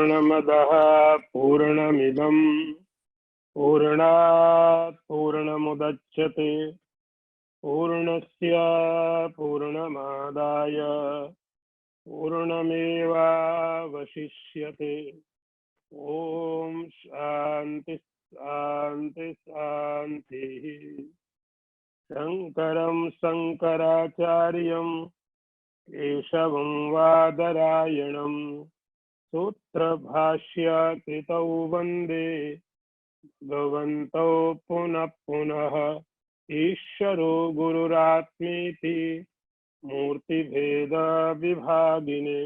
पूर्णमदः पूर्णमिदं पूर्णात् पूर्णमुदच्यते पूर्णस्य पूर्णमादाय पूर्णमेवावशिष्यते। ओम शांति शांति शांति। शंकरं शंकराचार्यं केशवं वादरायणं सूत्रभाष्य कृतौ वन्दे भगवन्तौ पुनः पुनः। ईश्वरो गुरुरात्मेति मूर्तिभेद विभागिने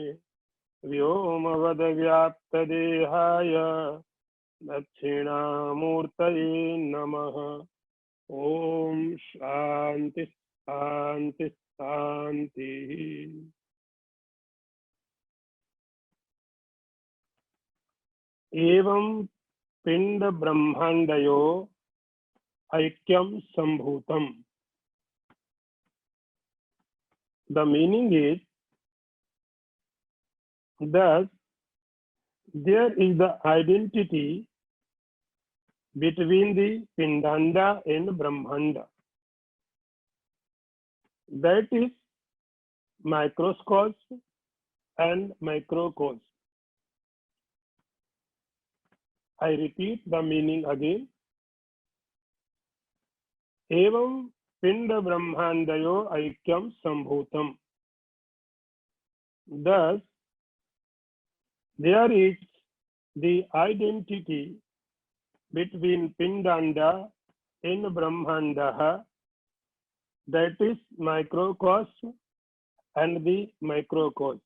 व्योमवद्व्याप्तदेहाय दक्षिणामूर्तये नमः। ओम शांति शांति शांति। एवं पिंड ब्रह्मांडयो ऐक्यम संभूतम। The meaning is, thus there is the identity between the Pindanda and Brahmanda. That is microcosm and macrocosm. I repeat the meaning again. Evam Pinda Brahmandayo Aikyam Sambhutam. Thus, there is the identity between Pindanda and Brahmanda, that is microcosm and the macrocosm.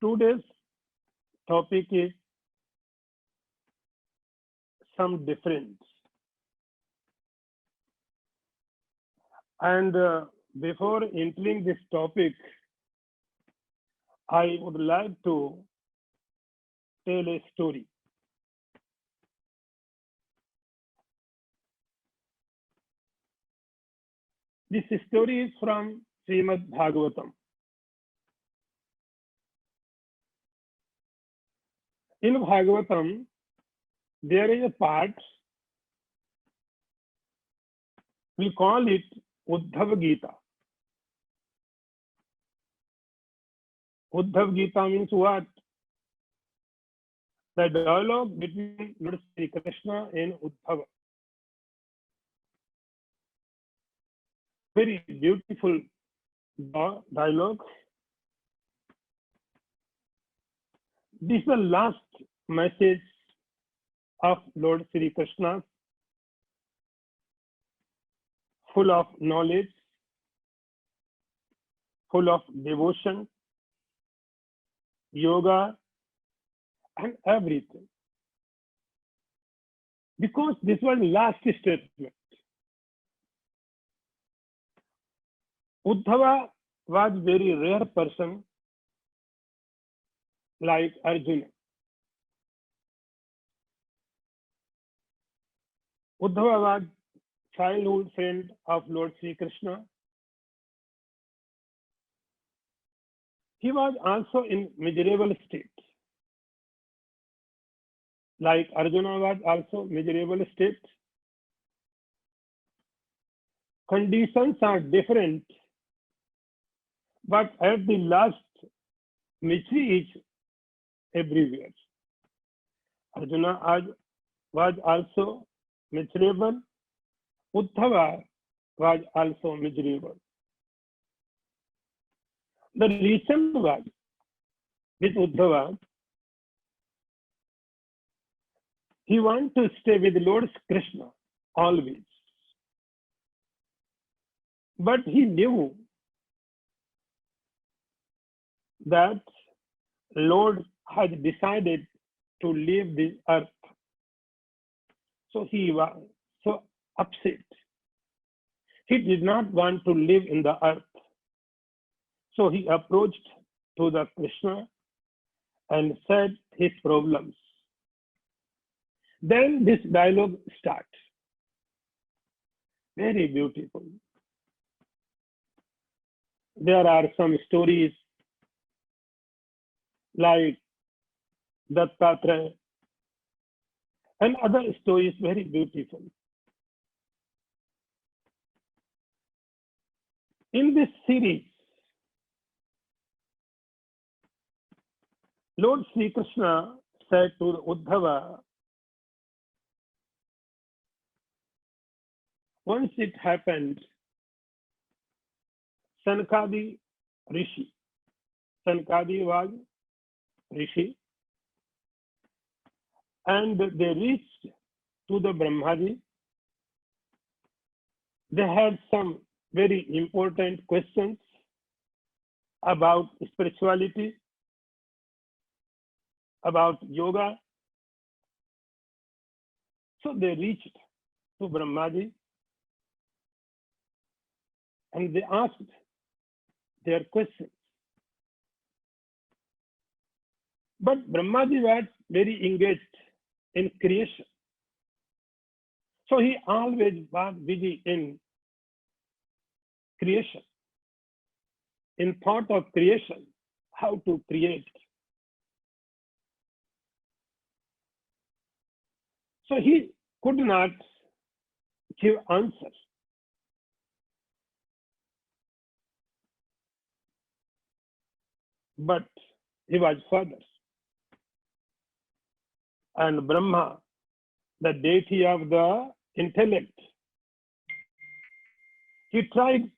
Today's topic is some difference. And before entering this topic, I would like to tell a story. This story is from Srimad Bhagavatam. In Bhagavatam, there is a part, we call it Uddhav Gita. Uddhav Gita means what? The dialogue between Lord Sri Krishna and Uddhava. Very beautiful dialogue. This is the last message of Lord Sri Krishna, full of knowledge, full of devotion, yoga, and everything. Because this was last statement. Uddhava was very rare person like Arjuna. Uddhava was childhood friend of Lord Sri Krishna. He was also in miserable state. Like Arjuna was also miserable state. Conditions are different, but at the last, misery is everywhere. Arjuna was also miserable. Uddhava was also miserable. The reason was, with Uddhava, he wanted to stay with Lord Krishna always. But he knew that Lord had decided to leave this earth. So he was so upset. He did not want to live in the earth. So he approached to the Krishna and said his problems. Then this dialogue starts. Very beautiful. there are some stories like Dattatreya and other stories very beautiful. In this series, Lord Sri Krishna said to Uddhava, once it happened, Sanakadi Rishi, Sanakadi was Rishi, and they reached to the Brahmaji. They had some very important questions about spirituality, about yoga. So they reached to Brahmaji and they asked their questions. But Brahmaji was very engaged in creation. So he always was busy in creation, in thought of creation, how to create. So he could not give answers. But he was father. And Brahma, the deity of the intellect, he tried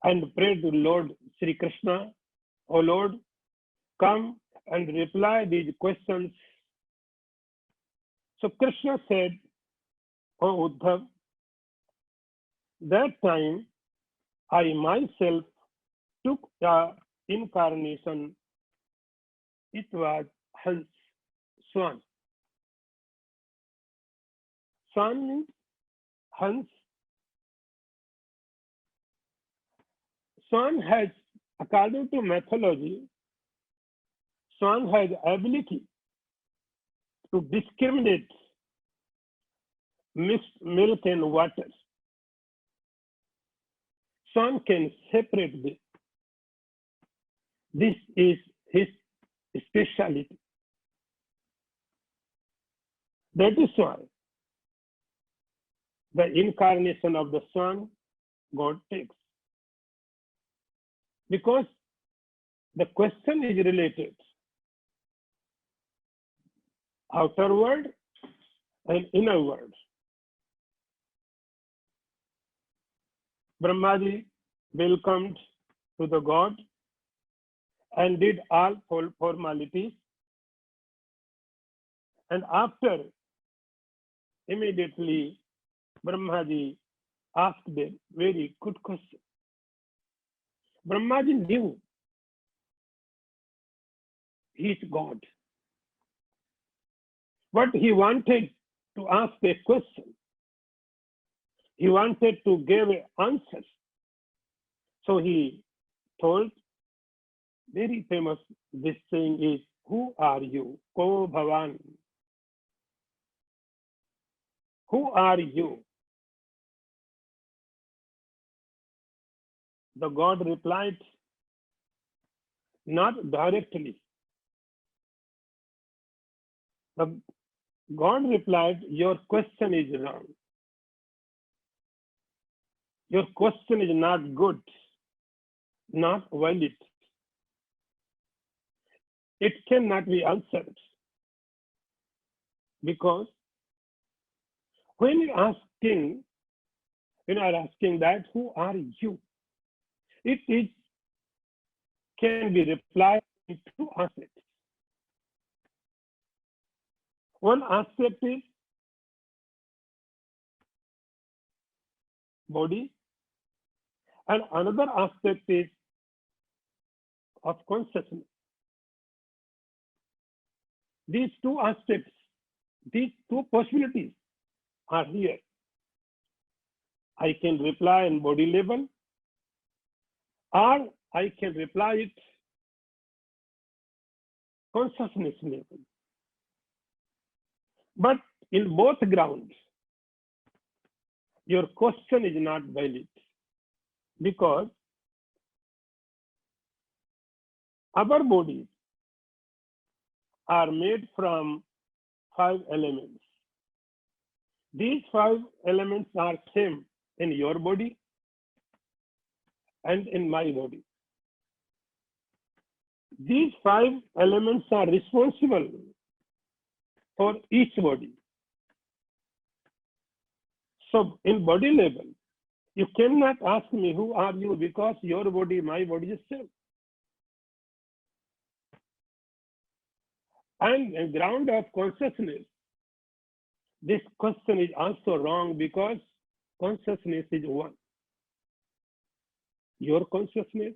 and prayed to Lord Sri Krishna, "O Lord, come and reply these questions." So Krishna said, "O Uddhav, that time I myself took the incarnation. It was Hans, swan. Swan means Hans. Swan has, according to mythology, swan has ability to discriminate mixed milk and water. Swan can separate this. This is his specialty. That is why the incarnation of the swan God takes. Because the question is related. Outer world and inner world. Brahmaji welcomed to the God and did all formalities. And after, immediately, Brahmaji asked a very good question. Brahmaji knew he is God. But he wanted to ask a question. He wanted to give answers. So he told, very famous, this saying is, "Who are you? Ko Bhavan." Who are you? The God replied, not directly. The God replied, your question is wrong. Your question is not good, not valid. It cannot be answered. Because when you are asking that, who are you? It is can be replied in two aspects. One aspect is body, and another aspect is of consciousness. These two aspects, these two possibilities are here. I can reply in body level, or I can reply it consciousness level. But in both grounds, your question is not valid, because Our bodies are made from 5 elements. These 5 elements are same in your body and in my body. These 5 elements are responsible for each body. So in body level, you cannot ask me who are you, because your body, my body is same. And in ground of consciousness, this question is also wrong, because consciousness is one. Your consciousness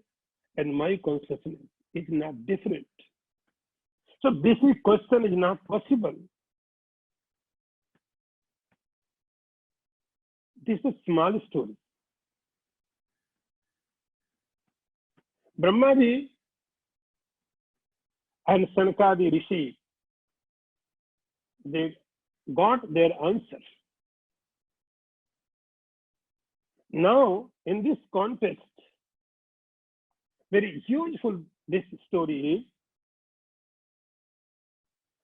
and my consciousness is not different. So this question is not possible. This is a small story. Brahmaji and Sanakadi Rishi, they got their answer. Now, in this context, very useful this story is,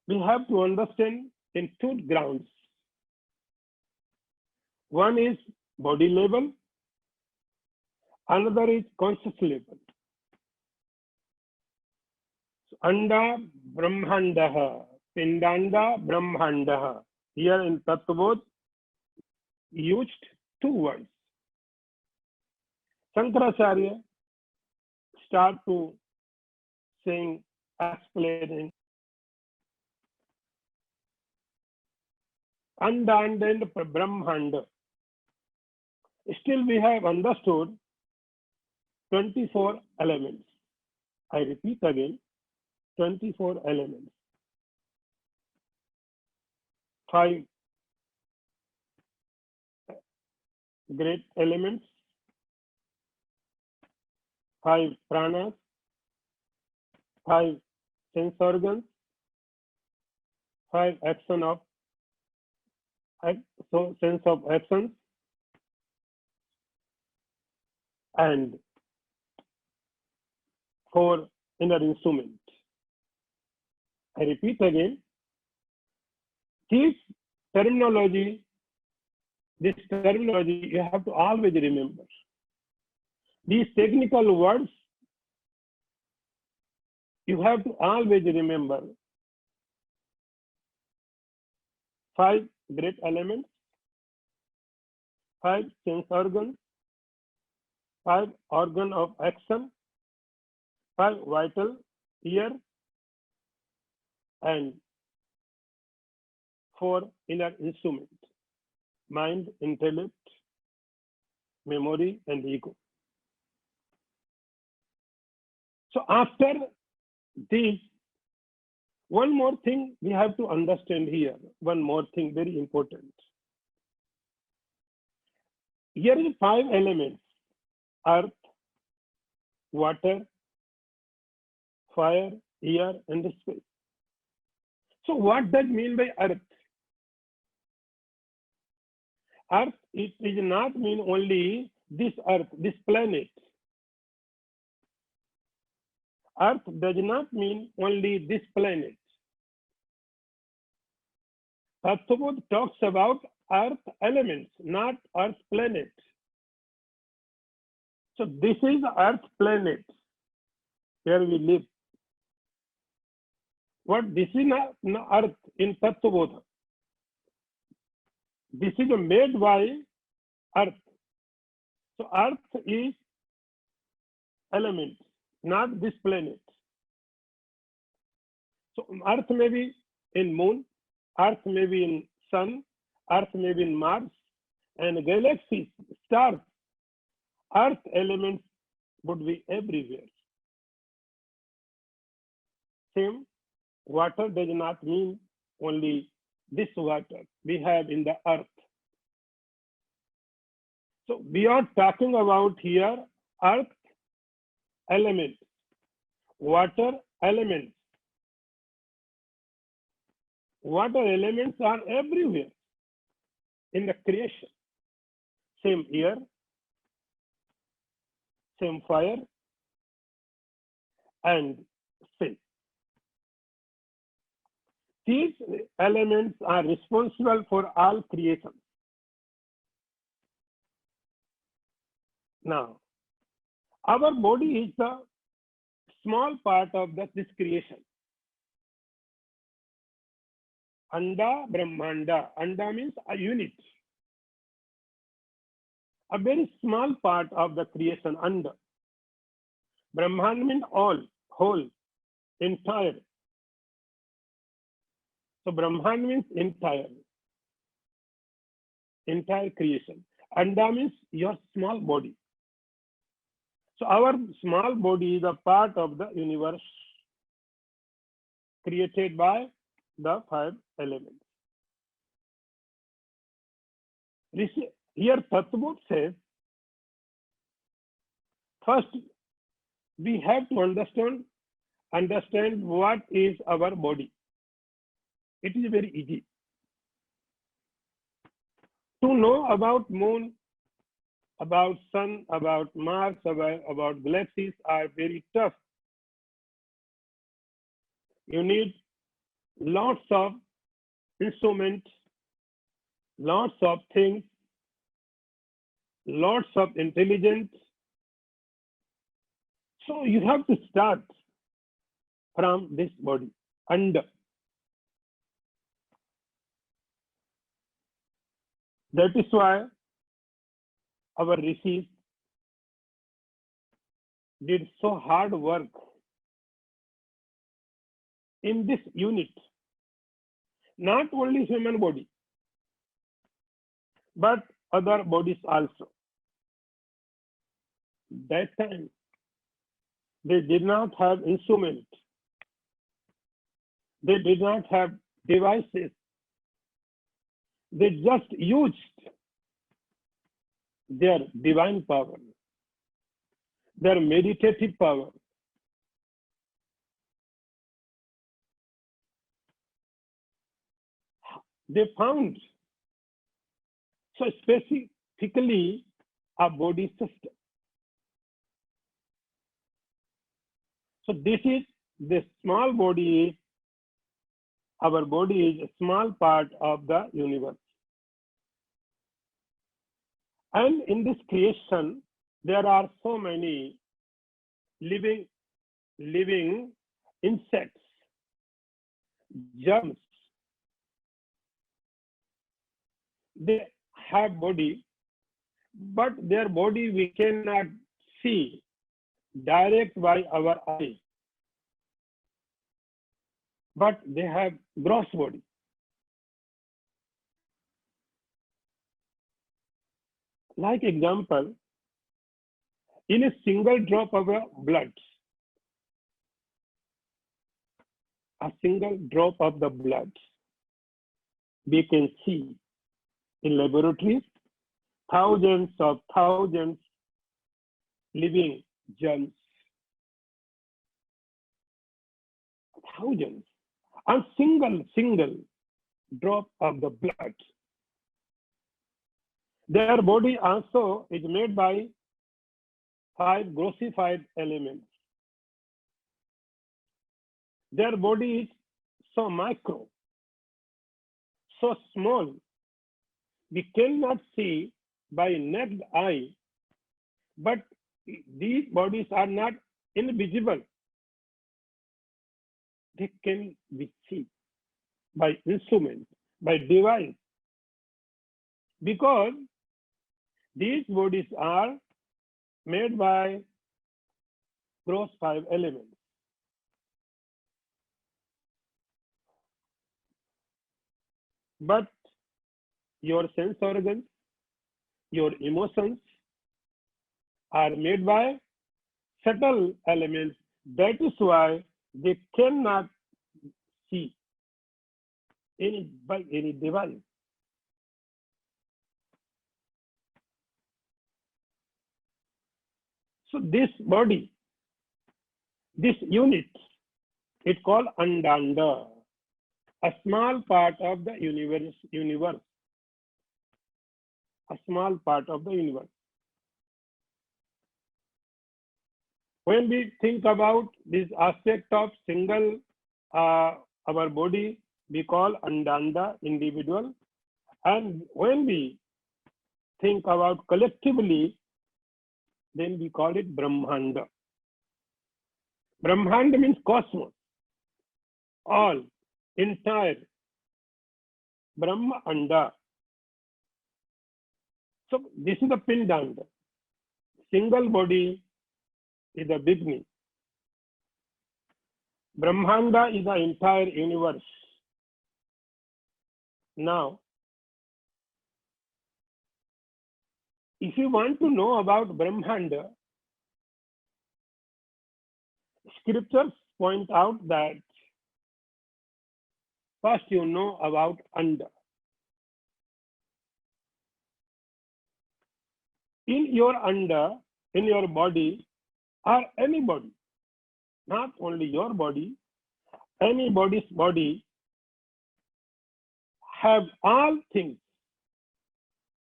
we have to understand in 2 grounds. One is body level, another is conscious level. So, Anda Brahmandaha, Pindanda Brahmandaha. Here in Tattvabodh, used 2 words. Shankaracharya start to saying, explaining, Anda and Brahmanda. Still we have understood 24 elements. I repeat again, 24 elements. 5 great elements, 5 pranas, 5 sense organs, 5 action of sense of actions, and 4 inner instruments. I repeat again, this terminology you have to always remember. These technical words you have to always remember. 5 great elements, 5 sense organs, 5 organ of action, 5 vital ear, and 4 inner instruments: mind, intellect, memory, and ego. So after this, one more thing we have to understand here. One more thing very important. Here is 5 elements: earth, water, fire, air, and space. So what does mean by earth? Earth, it does not mean only this earth, this planet. Earth does not mean only this planet. Tattvabodh talks about earth elements, not earth planet. So this is earth planet where we live. What this is not earth in Tattvabodh. This is made by earth. So earth is element, not this planet. So earth may be in moon, earth may be in sun, earth may be in Mars, and galaxies, stars. Earth elements would be everywhere. Same, water does not mean only this water we have in the earth. So we are talking about here earth elements, water elements. Water elements are everywhere in the creation. Same air, same fire, and says. These elements are responsible for all creation. Now, our body is the small part of this creation. Anda Brahmanda. Anda means a unit. A very small part of the creation, Anda. Brahmanda means all, whole, entire. So Brahmanda means entire creation. Anda means your small body. So our small body is a part of the universe created by the 5 elements. Here Tattvabodh says, first we have to understand what is our body. It is very easy. To know about moon, about sun, about Mars, about galaxies are very tough. You need lots of instruments, lots of things, lots of intelligence. So you have to start from this body, Anda. That is why our rishis did so hard work in this unit. Not only human body, but other bodies also. That time, they did not have instruments. They did not have devices. They just used their divine power, their meditative power. They found so specifically a body system. So this small body is, our body is a small part of the universe. And in this creation, there are so many living insects, germs. They have body, but their body we cannot see direct by our eye. But they have gross body. Like example, in a single drop of blood, a single drop of the blood, we can see in laboratories thousands living germs. Thousands. A single drop of the blood. Their body also is made by 5 grossified elements. Their body is so micro, so small, we cannot see by naked eye, but these bodies are not invisible. They can be seen by instrument, by device, because these bodies are made by gross 5 elements. But your sense organs, your emotions are made by subtle elements. That is why they cannot see by any device. So this body, this unit, it's called Andanda, a small part of the universe. A small part of the universe. When we think about this aspect of single our body, we call Andanda, individual. And when we think about collectively, then we call it Brahmanda. Brahmanda means cosmos, all, entire, Brahma Anda. So this is the Pindanda. Single body is the beginning. Brahmanda is the entire universe. Now, if you want to know about Brahmanda, scriptures point out that first you know about Anda. In your Anda, in your body, or any body, not only your body, anybody's body, have all things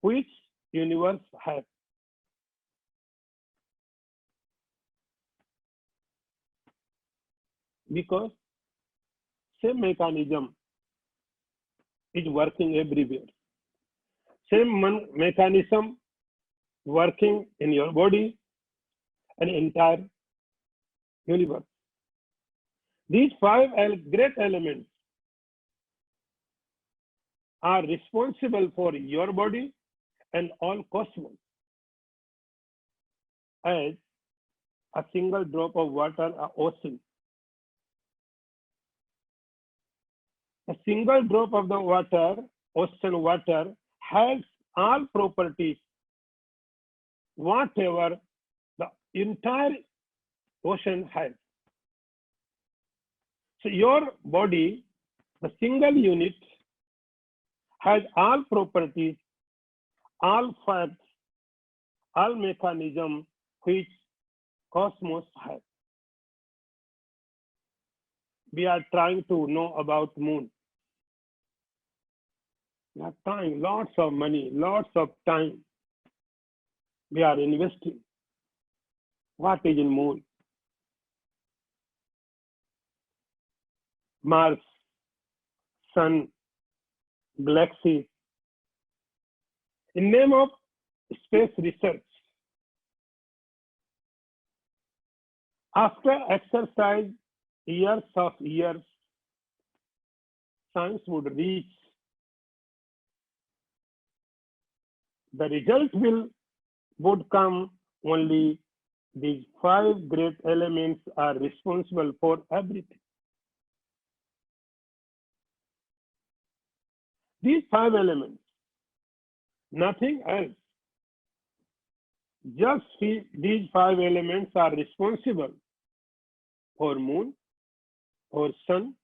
which universe has. Because same mechanism is working everywhere. Same mechanism working in your body and entire universe. These five great elements are responsible for your body and all cosmos. As a single drop of water, an ocean. A single drop of the water, ocean water, has all properties, whatever the entire ocean has. So your body, the single unit, has all properties, all facts, all mechanism which cosmos has. We are trying to know about moon. We are trying lots of money, lots of time. We are investing. What is in moon? Mars, Sun, galaxies. In name of space research. After exercise, years of years, science would reach. The result would come only these five great elements are responsible for everything. These five elements, nothing else. Just these five elements are responsible for moon, or sun,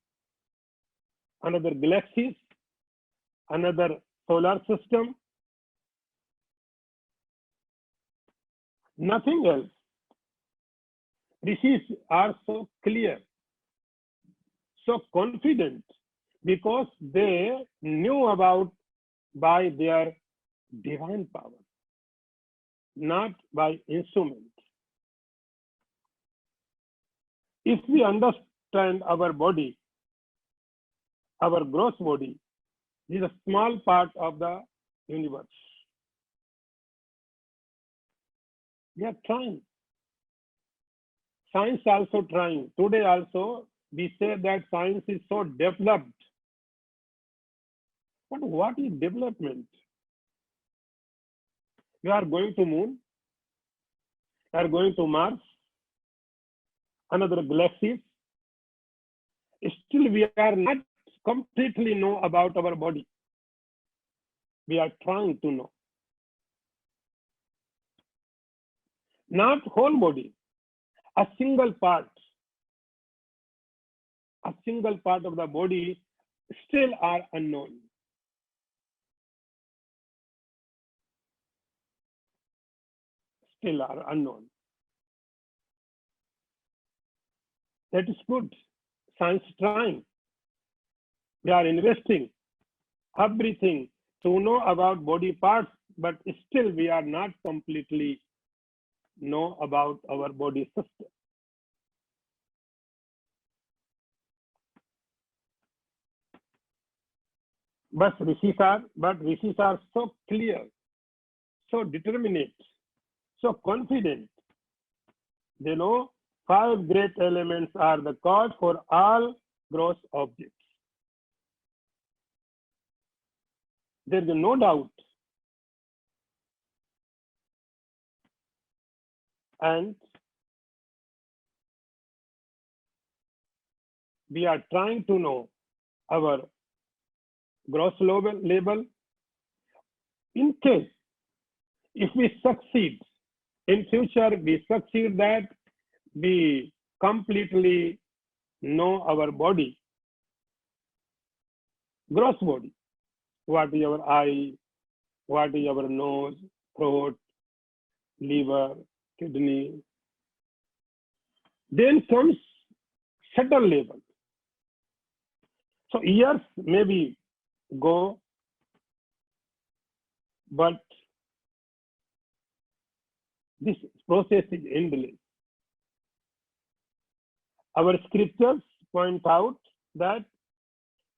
another galaxies, another solar system, nothing else. Rishis are so clear, so confident, because they knew about by their divine power, not by instrument. If we understand our body, our gross body is a small part of the universe. We are trying. Science also trying. Today also, we say that science is so developed. But what is development? You are going to moon, you are going to Mars, another galaxies. Still, we are not completely know about our body. We are trying to know. Not whole body, a single part of the body still are unknown. Still are unknown. That is good. Science trying. We are investing everything to know about body parts, but still we are not completely know about our body system. But rishis are so clear, so determinate, so confident. They know 5 great elements are the cause for all gross objects. There is no doubt. And we are trying to know our gross level. In case, if we succeed, in future we succeed that we completely know our body, gross body. What is our eye? What is our nose, throat, liver, kidney? Then comes subtle level. So years maybe go, but this process is endless. Our scriptures point out that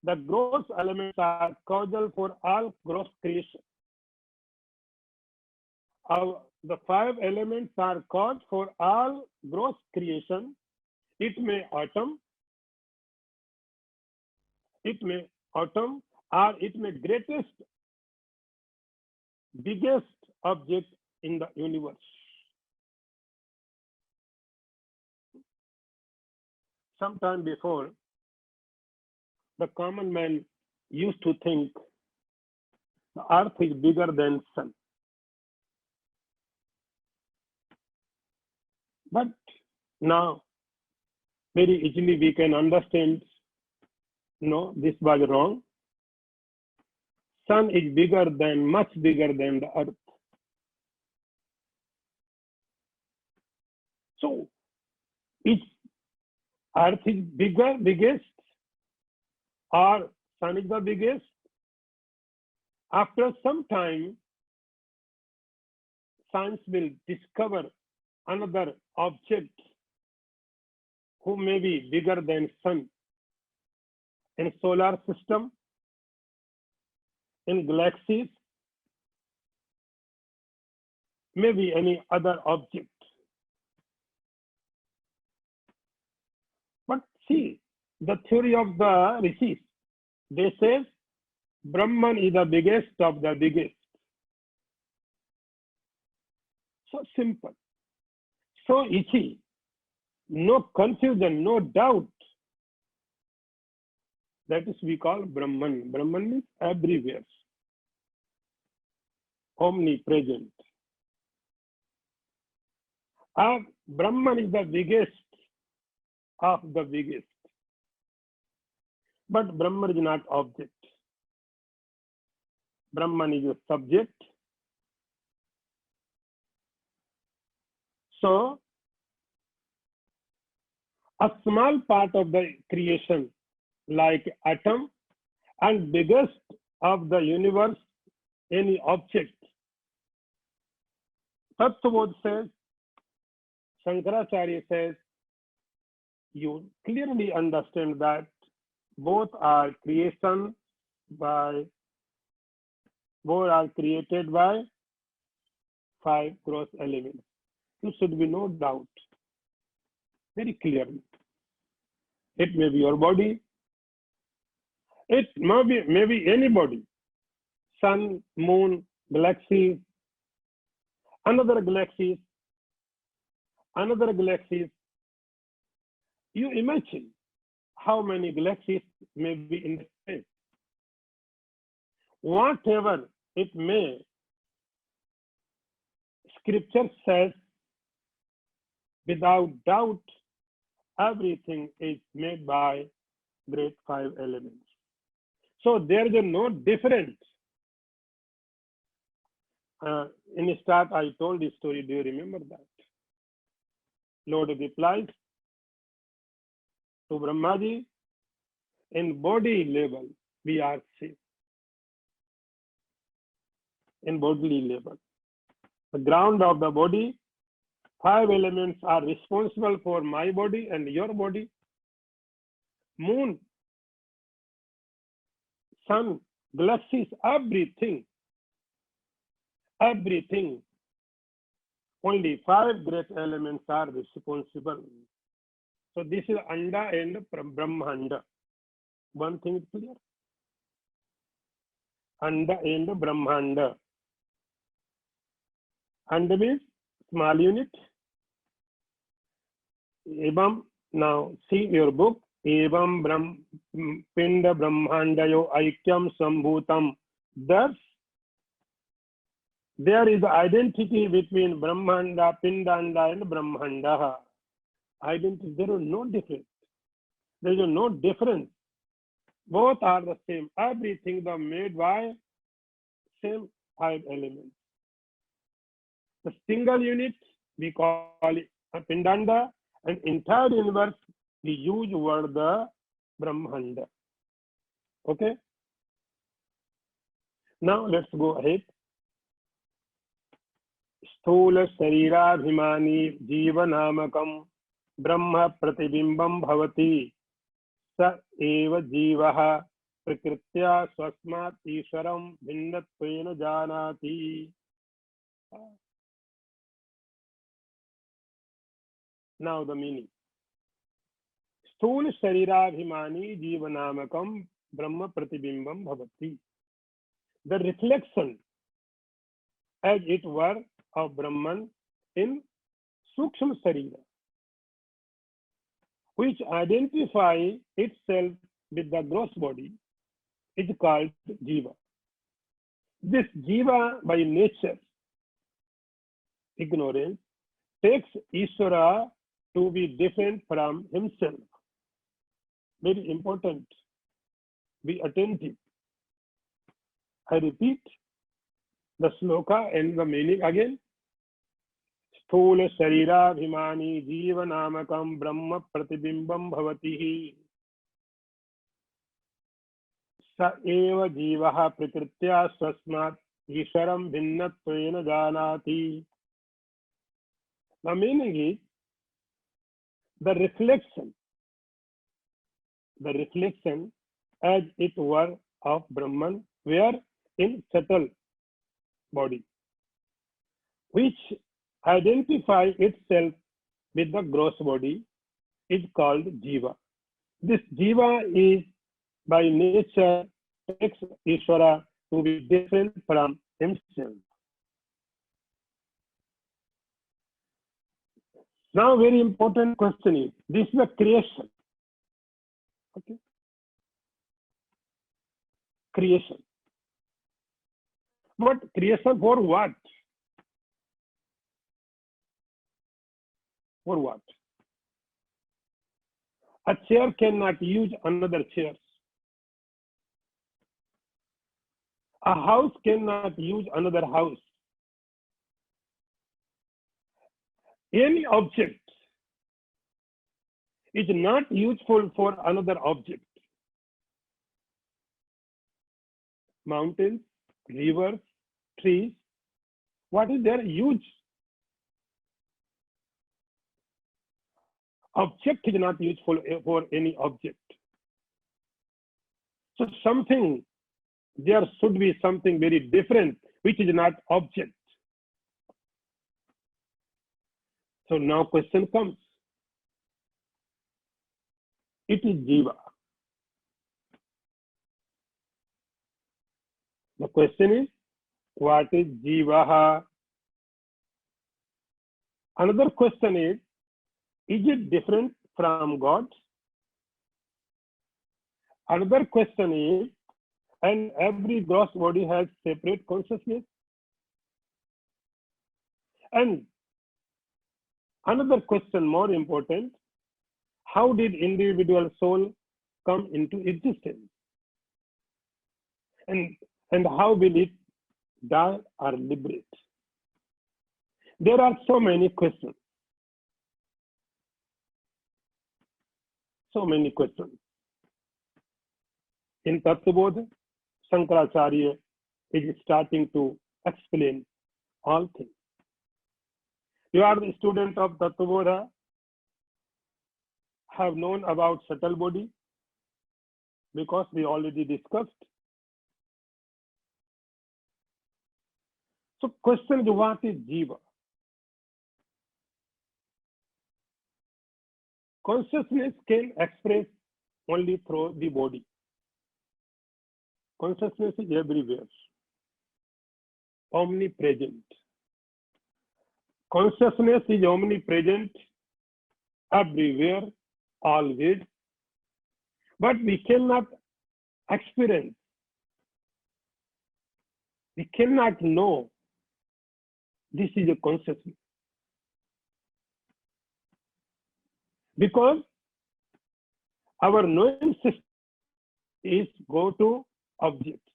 the gross elements are causal for all gross creation. The 5 elements are cause for all gross creation. It may atom, or it may greatest, biggest object in the universe. Sometime before, the common man used to think the earth is bigger than sun. But now, very easily we can understand, no, this was wrong. Sun is much bigger than the earth. So, if earth is biggest, or sun is the biggest, after some time, science will discover another object who may be bigger than sun in solar system, in galaxies, maybe any other object. But see, the theory of the rishis, they say Brahman is the biggest of the biggest. So simple, so easy, no confusion, no doubt. That is we call Brahman. Brahman means everywhere, omnipresent. Brahman is the biggest of the biggest. But Brahman is not object. Brahman is a subject. So, a small part of the creation, like atom, and biggest of the universe, any object. Tattvabodh says, Shankaracharya says, you clearly understand that both are created by 5 gross elements. There should be no doubt. Very clearly. It may be your body. It may be anybody. Sun, moon, galaxies, another galaxies. You imagine how many galaxies may be in the space. Whatever it may, Scripture says, without doubt, everything is made by great 5 elements. So there is no difference. In the start, I told this story. Do you remember that? Lord replies to Brahmaji, in body level, we are safe. In bodily level. The ground of the body 5 elements are responsible for my body and your body. Moon, sun, galaxies, everything. Only 5 great elements are responsible. So this is Anda and Brahmanda. One thing is clear. Anda and Brahmanda. Anda means small unit. Evam, now see your book. Evam Pinda Brahmandayo Aikyam Sambhutam. Thus, there is identity between Brahmanda, Pindanda, and Brahmanda. Identity, there is no difference. There is no difference. Both are the same. Everything is made by same 5 elements. The single unit, we call it a Pindanda, and entire universe, we use word the Brahmanda. Okay? Now let's go ahead. स्थूल शरीराभिमानी जीवनामकं ब्रह्म प्रतिबिंबं भवति स एव जीवः प्रकृत्या स्वस्मात् ईश्वरं भिन्नत्वेन जानाति. Now the meaning. स्थूल शरीराभिमानी जीवनामकं ब्रह्म प्रतिबिंबं भवति. The reflection, as it were, of Brahman in Sukshma Sharira, which identify itself with the gross body, is called Jiva. This Jiva, by nature, ignorance, takes Ishvara to be different from himself. Very important. Be attentive. I repeat the sloka and the meaning again. स्थूल शरीराभिमानी जीवनामकं ब्रह्म प्रतिबिंबं भवति स एव जीवः प्रकृत्या स्वस्मात् ईश्वरं भिन्नत्वेन जानाति. The meaning is the reflection as it were of Brahman, where in subtle body, which identify itself with the gross body, is called Jiva. This Jiva is by nature takes Ishvara to be different from himself. Now, very important question is, this is the creation. Okay. Creation. But creation for what? For what? A chair cannot use another chair. A house cannot use another house. Any object is not useful for another object. Mountains, rivers, trees, what is their use? Object is not useful for any object. So something, there should be something very different, which is not object. So now question comes. It is Jiva. The question is, what is Jiva? Another question is it different from God? Another question is, and every gross body has separate consciousness? And another question more important, how did individual soul come into existence? And how will it die or liberate? There are so many questions. So many questions. In Tattvabodha, Shankaracharya is starting to explain all things. You are the student of Tattvabodha, have known about subtle body because we already discussed. So question is, what is Jiva? Consciousness can express only through the body. Consciousness is everywhere, omnipresent. Consciousness is omnipresent, everywhere, always, but we cannot experience, we cannot know this is a consciousness. Because our knowing system is go to objects,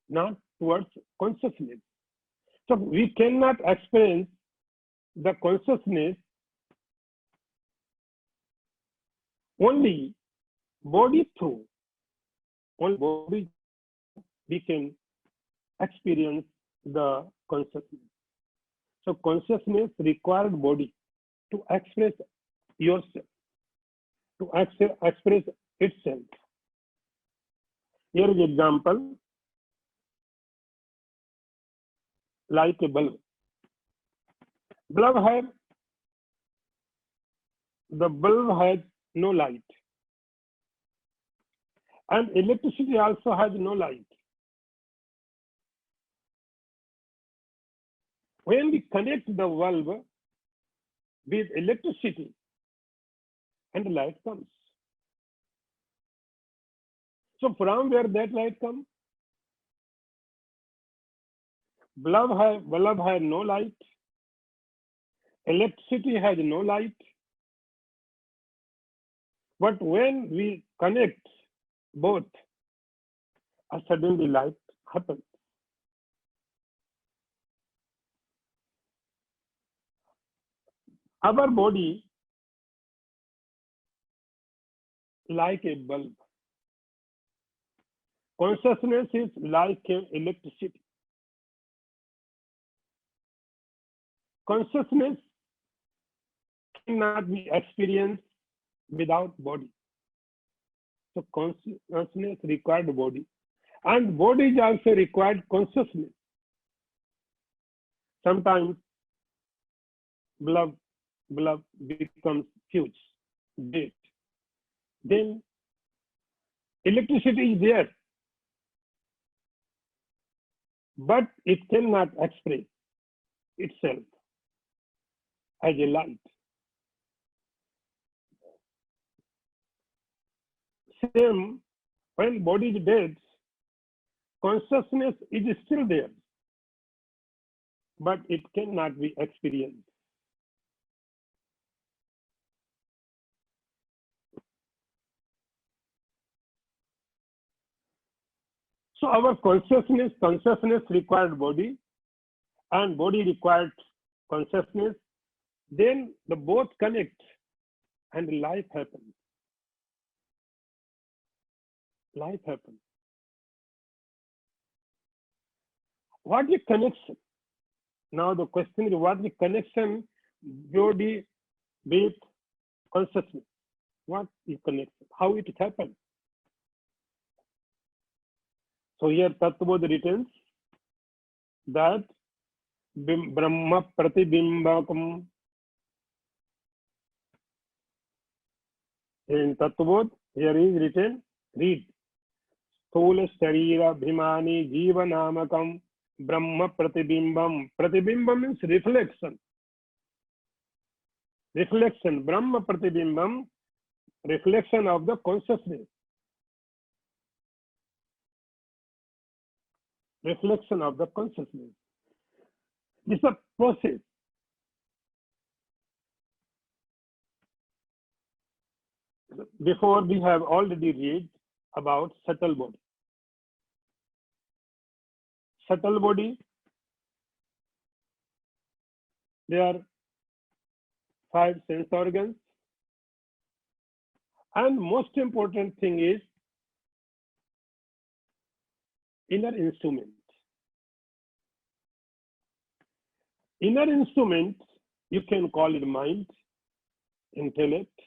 not towards consciousness. So we cannot experience the consciousness only body through. Only body we can experience the consciousness. So consciousness required body to express yourself, to express itself. Here is example, like a bulb. The bulb has no light, and electricity also has no light. When we connect the bulb with electricity, and light comes. So from where that light comes? Bulb has no light. Electricity has no light. But when we connect both, suddenly light happens. Our body, like a bulb. Consciousness is like electricity. Consciousness cannot be experienced without body. So consciousness required body. And body is also required consciousness. Sometimes bulb becomes fuse, dead. Then electricity is there, but it cannot express itself as a light. Same, when body is dead, consciousness is still there, but it cannot be experienced. So our consciousness required body, and body required consciousness. Then the both connect, and life happens. Life happens. What is connection? Now the question is, what is connection body with consciousness? What is connection? How it happens? So here Tattvabodha written that Brahma Pratibimbakam. In Tattvabodha, here is written, read. Sthula Sharira Bhimani Jiva Namakam Brahma Pratibimbam. Pratibimbam means reflection. Reflection. Brahma Pratibimbam, reflection of the consciousness. Reflection of the consciousness. This is a process. Before we have already read about subtle body. Subtle body, there are 5 sense organs. And most important thing is inner instrument. inner instrument, you can call it mind, intellect,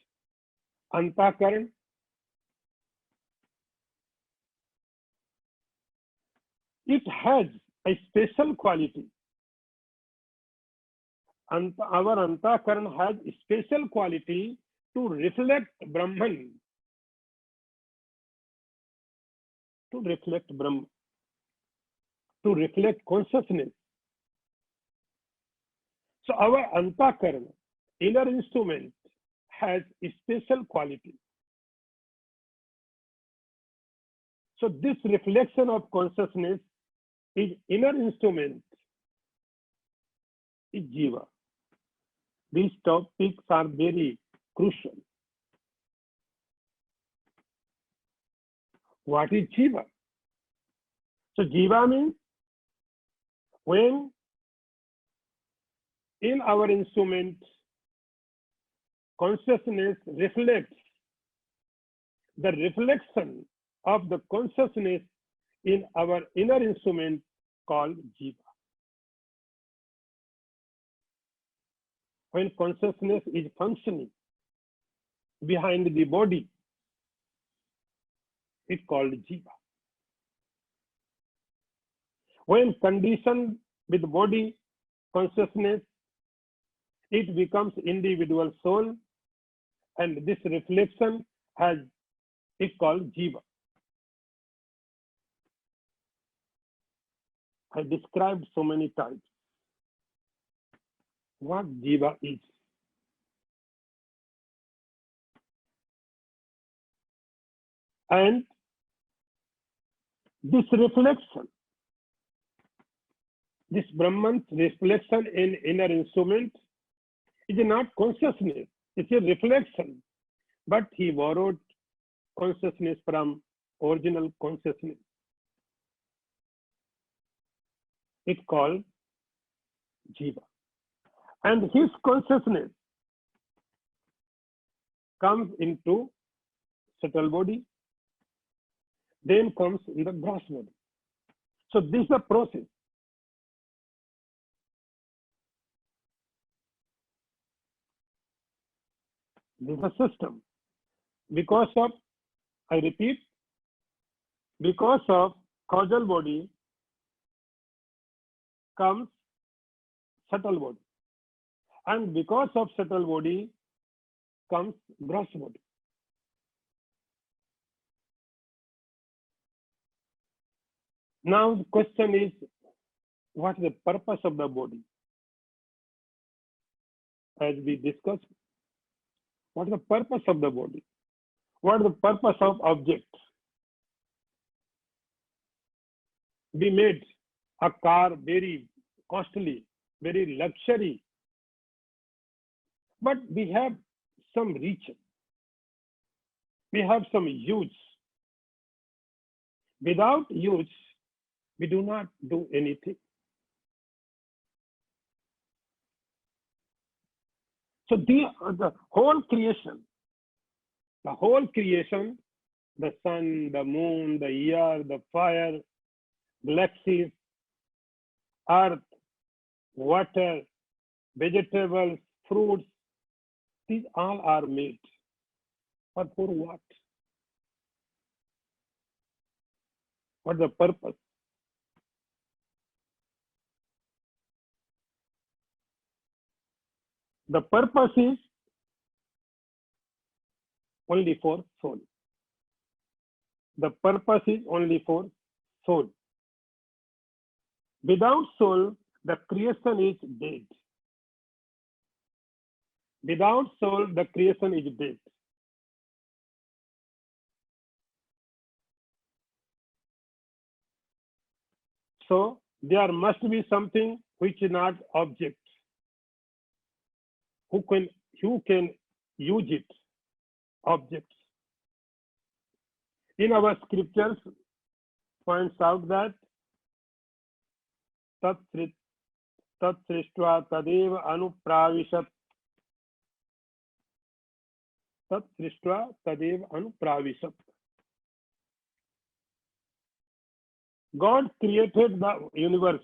antakaran. It has a special quality. Our antakaran has a special quality to reflect Brahman, to reflect Brahman, to reflect consciousness. So our antakaran, inner instrument, has a special quality. So this reflection of consciousness is inner instrument, is jiva. These topics are very crucial. What is jiva? So jiva means when in our instrument consciousness reflects, the reflection of the consciousness in our inner instrument called jiva. When consciousness is functioning behind the body, it's called jiva. When conditioned with body consciousness, it becomes individual soul, and this reflection is called jiva. I described so many times what jiva is. And this reflection, this Brahman's reflection in inner instrument is not consciousness, it's a reflection. But he borrowed consciousness from original consciousness. It's called jiva. And his consciousness comes into subtle body, then comes in the gross body. So this is a process. This is a system. Because of, I repeat, because of causal body comes subtle body. And because of subtle body comes gross body. Now the question is, what is the purpose of the body? As we discussed, what is the purpose of the body? What is the purpose of object? We made a car very costly, very luxury, but we have some reach. We have some use. Without use, we do not do anything. So the whole creation, the sun, the moon, the air, the fire, galaxies, earth, water, vegetables, fruits, these all are made. But for what? What's the purpose? The purpose is only for soul. The purpose is only for soul. Without soul, the creation is dead. Without soul, the creation is dead. So there must be something which is not object. Who can use it? Objects. In our scriptures, points out that tat srishtva tadev anupravishat. Tat srishtva tadev anupravishat. God created the universe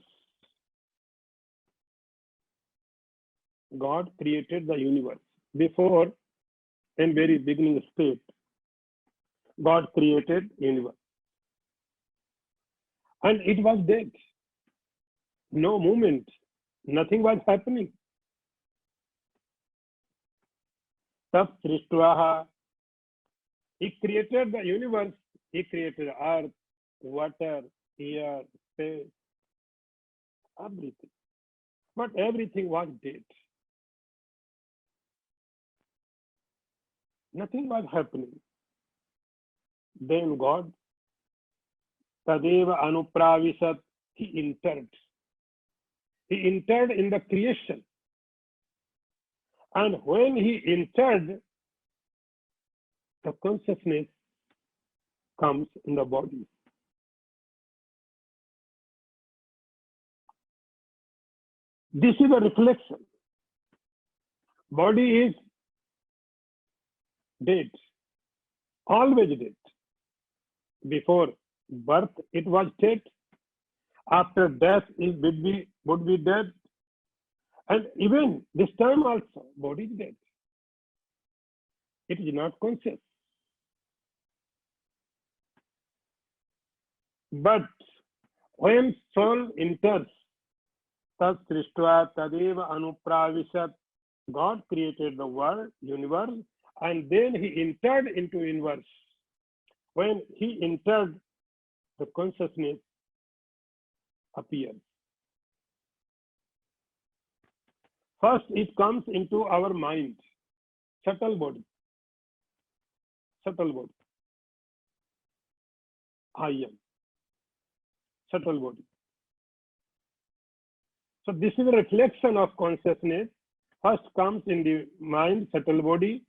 God created the universe. Before, in very beginning state, God created universe. And it was dead. No movement. Nothing was happening. Tab Srishtvaha. He created the universe. He created earth, water, air, space, everything. But everything was dead. Nothing was happening. Then God, Tadeva Anupravisat, he entered. He entered in the creation. And when he entered, the consciousness comes in the body. This is a reflection. Body is dead, always dead. Before birth, it was dead. After death, it would be dead. And even this time also, body is dead. It is not conscious. But when soul enters, Tad Srishtva Tadeva Anupravisat, God created the world, universe, and then he entered into universe. When he entered, the consciousness appears. First, it comes into our mind, subtle body. I am. Subtle body. So this is a reflection of consciousness. First comes in the mind, subtle body.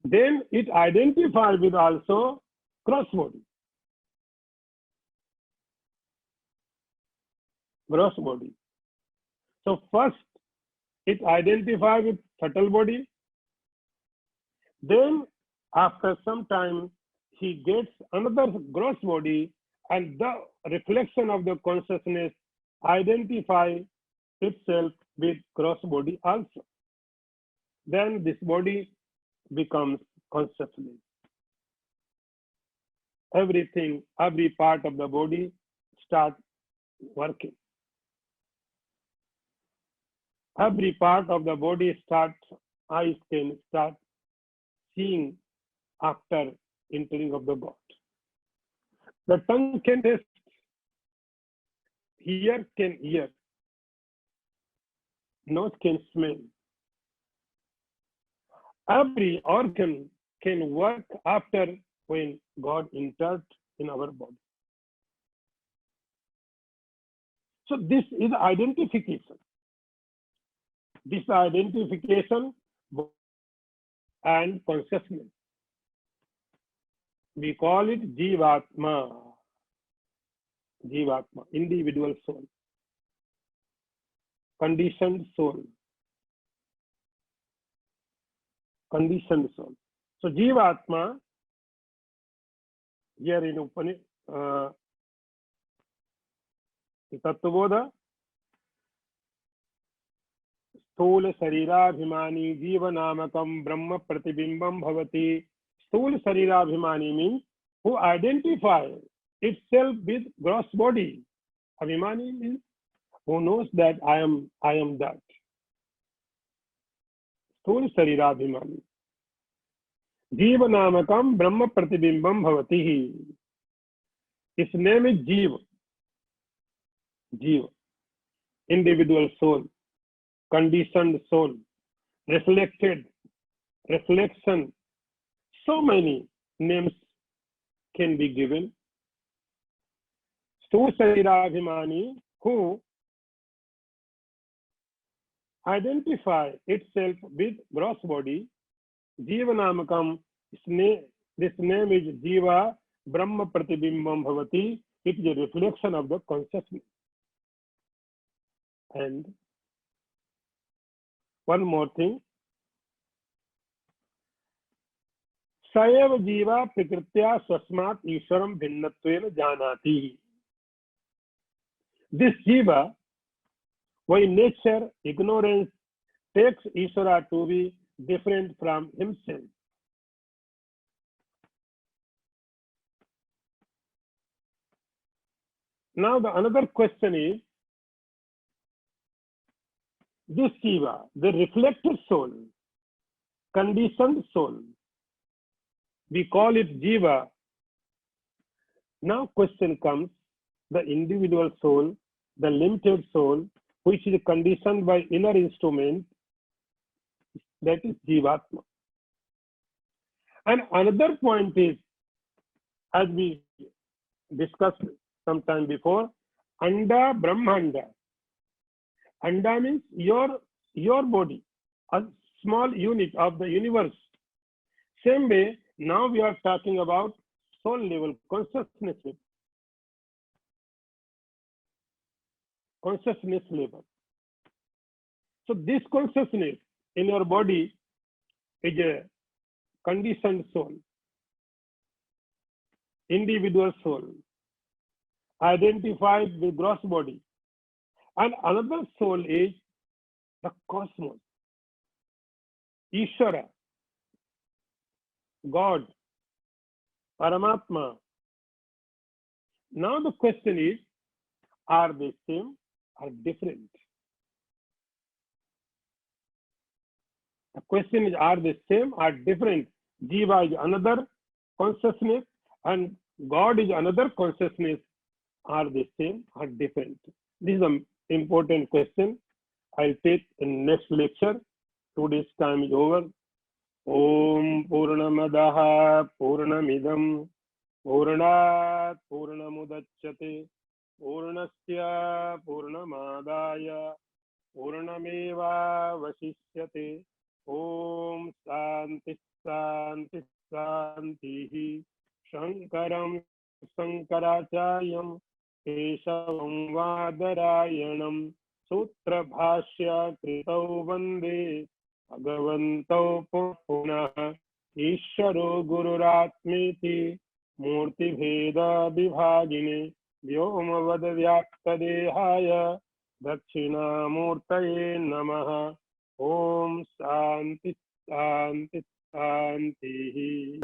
Then it identifies with also gross body. Gross body. So first it identifies with subtle body. Then after some time he gets another gross body, and the reflection of the consciousness identify itself with gross body also. Then this body becomes consciousness. Everything, every part of the body starts working. Every part of the body starts, eyes can start seeing after entering of the God. The tongue can taste, ear can hear, nose can smell. Every organ can work after when God entered in our body. So this is identification. This identification and consciousness. We call it Jivatma. Jivatma, individual soul. Conditioned soul. Conditioned soul. So Jivatma, here in Upanishad, Tattvabodha, स्थूल शरीराभिमानी जीवनामकम ब्रह्म प्रतिबिंबम भवति. स्थूल शरीराभिमानी means who identify itself with gross body. Abhimani means who knows that I am that. स्थूल शरीराभिमानी. जीवनामकम ब्रह्म प्रतिबिंबम भवति. His name is Jiva. Jiva. Individual soul. Conditioned soul, reflected, reflection. So many names can be given. Stu Sharirabhimani, who identify itself with gross body. Jivanamakam, this name is Jiva, Brahma Pratibimbam Bhavati. It is a reflection of the consciousness. And one more thing. सएव जीवा प्रकृत्या स्वस्मात् ईश्वरं भिन्नत्वेन जानाति. This jiva, by nature, ignorance, takes Ishvara to be different from himself. Now the another question is, this Jiva, the reflected soul, conditioned soul, we call it Jiva. Now question comes, the individual soul, the limited soul, which is conditioned by inner instrument, that is Jivatma. And another point is, as we discussed sometime before, Anda Brahmanda. Anda means your body, a small unit of the universe. Same way, now we are talking about soul level, consciousness level. So this consciousness in your body is a conditioned soul, individual soul, identified with gross body. And another soul is the cosmos, Ishvara, God, Paramatma. Now the question is, are they same or different? The question is, are they same or different? Jiva is another consciousness and God is another consciousness. Are they same or different? This is an important question. I'll take in next lecture. Today's time is over. Om Purnamadaha Purnamidam Purnat Purnamudachyate Purnasya Purnamadaya Purnameva Vasishyate. Om Santi Santi Santi. Shankaram Sankaracayam Keshavam Vadarayanam Sutra Bhashya Kritau Vande Bhagavantau Punah Ishvaro Gururatmeti Murti Bheda Vibhagine Vyomavad Vyaktadehaya Dakshina Namaha. Om Santi Santi Santi.